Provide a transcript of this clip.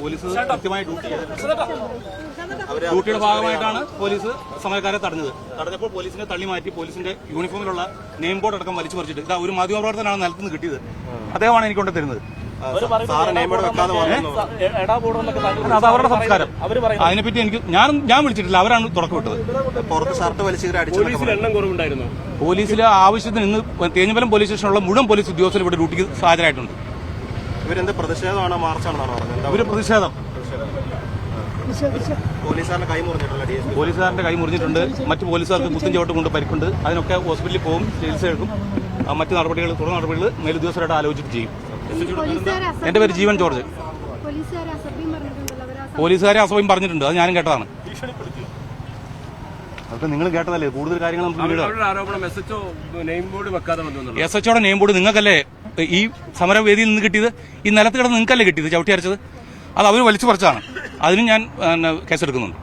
Police കൃത്യമായി ഡ്യൂട്ടിയുടെ ഭാഗമായിട്ടാണ് police സമരക്കാരെ തടഞ്ഞപ്പോൾ പോലീസിനെ തള്ളി മാറ്റി പോലീസിന്റെ യൂണിഫോമിലുള്ള നെയിം ബോർഡ് അടക്കം വലിച്ചു പറിച്ചിട്ട് ഇതാ ഒരു മാധ്യമപ്രവർത്തനാണ് നിലത്തുനിന്ന് കിട്ടിയത്. അദ്ദേഹമാണ് എനിക്ക് കൊണ്ട് തരുന്നത്. അത് അവരുടെ സംസ്കാരം. അതിനെപ്പറ്റി എനിക്ക് ഞാൻ വിളിച്ചിട്ടില്ല, അവരാണ് തുടക്കമിട്ടത്. പോലീസിൽ ആവശ്യത്തിന് ഇന്ന് തേഞ്ഞിമലം പോലീസ് സ്റ്റേഷനിലുള്ള മുഴുവൻ പോലീസ് ഉദ്യോഗസ്ഥർ ഇവിടെ ഡ്യൂട്ടിക്ക് ഹാജരായിട്ടുണ്ട്. ഇവരെന്ത് പ്രതിഷേധമാണോ മാർച്ചാണെന്നാണ് പറഞ്ഞത്? ഇവര് പ്രതിഷേധം. പോലീസുകാരന്റെ കൈ മുറിഞ്ഞിട്ടുണ്ട്. മറ്റു പോലീസുകാർക്ക് കുത്തും ചവിട്ട് കൊണ്ട് പരിക്കുണ്ട്. അതിനൊക്കെ ഹോസ്പിറ്റലിൽ പോകും, ചികിത്സ എടുക്കും. മറ്റു നടപടികൾ തുടർ നടപടികൾ മേലുദ്യോഗസ്ഥരായിട്ട് ആലോചിച്ചിട്ട് ചെയ്യും. എന്റെ പേര് ജീവൻ ജോർജ്. പോലീസുകാരെ അസഭ്യം പറഞ്ഞിട്ടുണ്ട്, അത് ഞാനും കേട്ടതാണ്. അതൊക്കെ നിങ്ങൾ കേട്ടതല്ലേ. കൂടുതൽ കാര്യങ്ങൾ SHOയുടെ നെയിം ബോർഡ് നിങ്ങൾക്കല്ലേ ഈ സമരവേദിയിൽ നിന്ന് കിട്ടിയത്? ഈ നിലത്ത് കിടന്ന് നിങ്ങൾക്കല്ലേ കിട്ടിയത്? ചവിട്ടി അരച്ചത് അത് അവർ വലിച്ചു പറിച്ചതാണ്. അതിനും ഞാൻ കേസെടുക്കുന്നുണ്ട്.